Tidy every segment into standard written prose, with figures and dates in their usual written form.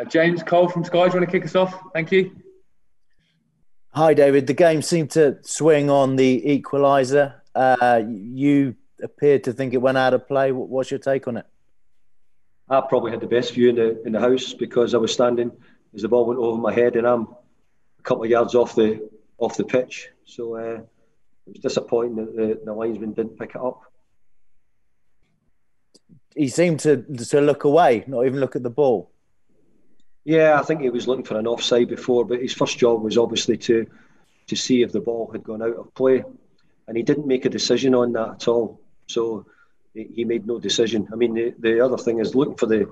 James Cole from Sky, do you want to kick us off? Thank you. Hi, David. The game seemed to swing on the equaliser. You appeared to think it went out of play. What's your take on it? I probably had the best view in the house because I was standing as the ball went over my head, and I'm a couple of yards off the pitch. So it was disappointing that the linesman didn't pick it up. He seemed to look away, not even look at the ball. Yeah, I think he was looking for an offside before, but his first job was obviously to see if the ball had gone out of play, and he didn't make a decision on that at all. So he made no decision. I mean, the other thing is looking for the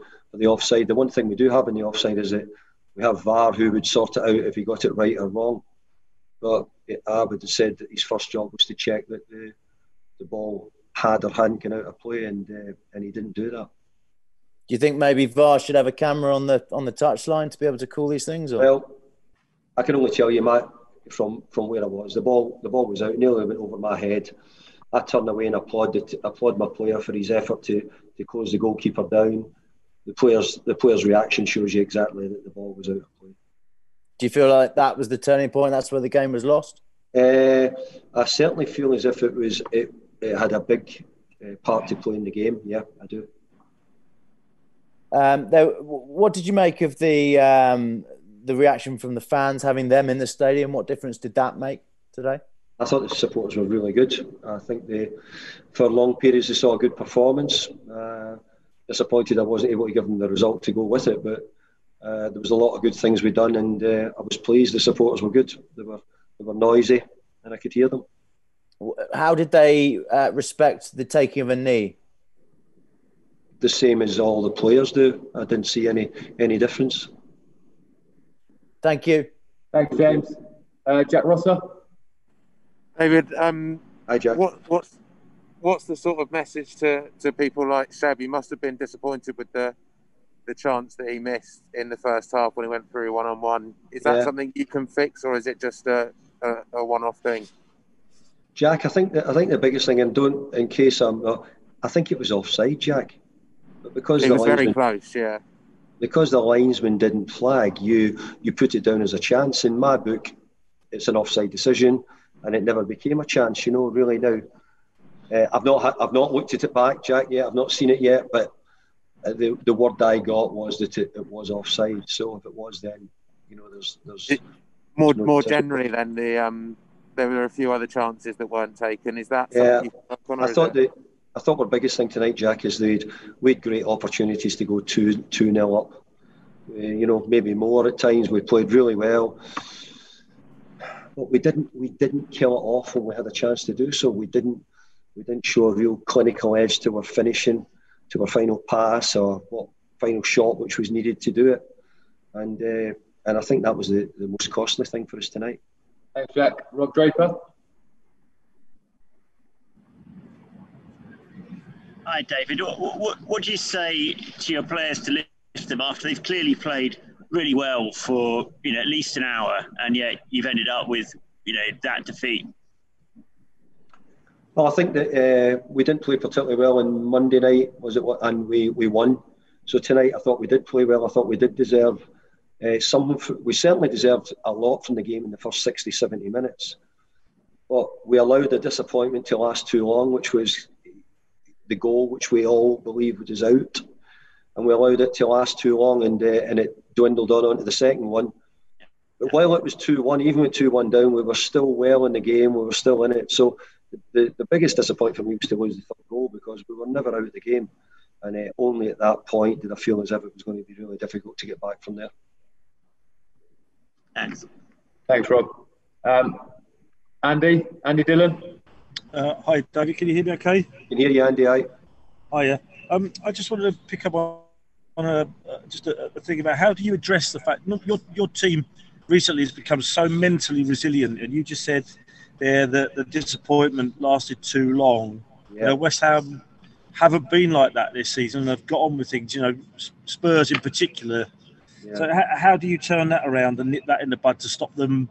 offside. The one thing we do have in the offside is that we have VAR who would sort it out if he got it right or wrong. But I would have said that his first job was to check that the ball had or hadn't gone out of play, and he didn't do that. Do you think maybe VAR should have a camera on the touchline to be able to call these things? Or? Well, I can only tell you, Matt, from where I was, the ball was out, nearly went over my head. I turned away and applaud my player for his effort to close the goalkeeper down. The player's reaction shows you exactly that the ball was out of play. Do you feel like that was the turning point? That's where the game was lost? I certainly feel as if it had a big part to play in the game. Yeah, I do. What did you make of the reaction from the fans, having them in the stadium? What difference did that make today? I thought the supporters were really good. I think for long periods, they saw a good performance. Disappointed I wasn't able to give them the result to go with it, but there was a lot of good things we'd done, and I was pleased. The supporters were good. They were noisy, and I could hear them. How did they respect the taking of a knee? The same as all the players do. I didn't see any difference. Thank you. Thanks, James. Jack Rosser. David, hi, Jack. What's the sort of message to people like Shab? He must have been disappointed with the chance that he missed in the first half when he went through one-on-one. Is that something you can fix, or is it just a one-off thing? Jack, I think the biggest thing, and in case I'm not, I think it was offside, Jack. But because it was very close, yeah. Because the linesman didn't flag, you put it down as a chance. In my book, it's an offside decision, and it never became a chance. Really now. I've not looked at it back, Jack. Yet I've not seen it yet, but the word I got was that it was offside. So if it was, then there's more generally then there were a few other chances that weren't taken. Is that something you work on? I thought our biggest thing tonight, Jack, is we had great opportunities to go 2-0 up. Maybe more at times. We played really well, but we didn't kill it off when we had a chance to do so. We didn't show a real clinical edge to our finishing, to our final pass or final shot which was needed to do it. And I think that was the most costly thing for us tonight. Thanks, Jack. Rob Draper. Hi, David. What do you say to your players to lift them after they've clearly played really well for at least an hour, and yet you've ended up with that defeat? Well, I think that we didn't play particularly well on Monday night, and we won. So tonight, I thought we did play well. I thought we did deserve something. We certainly deserved a lot from the game in the first 60, 70 minutes. But we allowed the disappointment to last too long, which was the goal, which we all believed was out. And we allowed it to last too long, and it dwindled on to the second one. But while it was 2-1, even with 2-1 down, we were still well in the game. We were still in it. So the biggest disappointment for me was to lose the third goal, because we were never out of the game. And only at that point did I feel as if it was going to be really difficult to get back from there. Thanks. Thanks, Rob. Andy Dillon. Hi, David. Can you hear me okay? Can hear you, Andy. Hiya. I just wanted to pick up on a thing about how do you address the fact your team recently has become so mentally resilient, and you just said there that the disappointment lasted too long. Yeah. West Ham haven't been like that this season. They've got on with things. Spurs in particular. Yeah. So how do you turn that around and nip that in the bud to stop them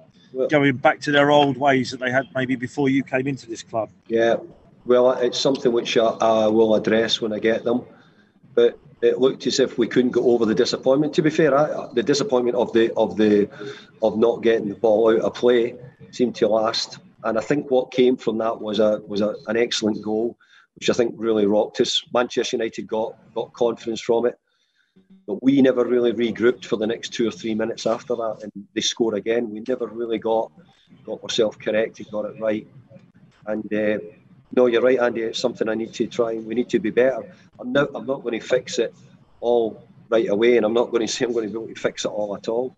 going back to their old ways that they had maybe before you came into this club? Yeah, well, it's something which I will address when I get them. But it looked as if we couldn't get over the disappointment. To be fair, the disappointment of not getting the ball out of play seemed to last, and I think what came from that was an excellent goal, which I think really rocked us. Manchester United got confidence from it, but we never really regrouped for the next 2 or 3 minutes after that, and they scored again. We never really got ourselves corrected, got it right, and. No, you're right, Andy. It's something I need to try. We need to be better. I'm not going to fix it all right away, and I'm not going to say I'm going to be able to fix it all at all.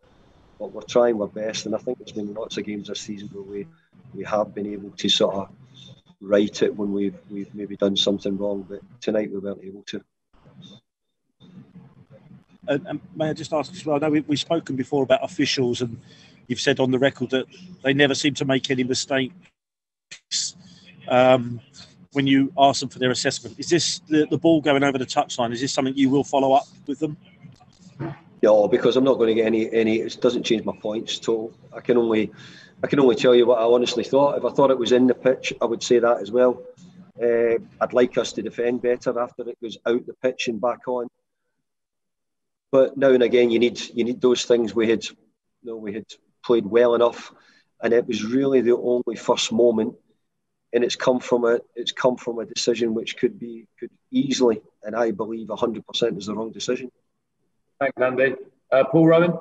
But we're trying our best, and I think there's been lots of games this season where we have been able to sort of right it when we've maybe done something wrong. But tonight we weren't able to. And may I just ask as well? I know we've spoken before about officials, and you've said on the record that they never seem to make any mistakes. When you ask them for their assessment, is this the ball going over the touchline? Is this something you will follow up with them? No, because I'm not going to get any. It doesn't change my points at all. I can only tell you what I honestly thought. If I thought it was in the pitch, I would say that as well. I'd like us to defend better after it goes out the pitch and back on. But now and again, you need those things. We had played well enough, and it was really the only first moment. And it's come from a decision which could easily, and I believe 100% is the wrong decision. Thanks, Andy. Paul Rowan.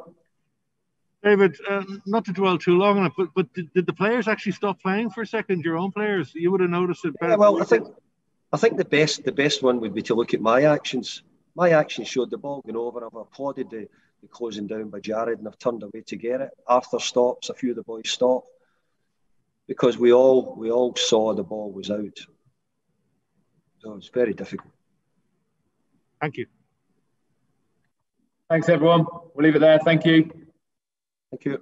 David, not to dwell too long on it, but did the players actually stop playing for a second? Your own players, you would have noticed it better. Yeah, well, I think the best one would be to look at my actions. My actions showed the ball going over. I've applauded the closing down by Jared, and I've turned away to get it. Arthur stops. A few of the boys stop. Because we all saw the ball was out. So it's very difficult. Thank you. Thanks, everyone. We'll leave it there. Thank you. Thank you.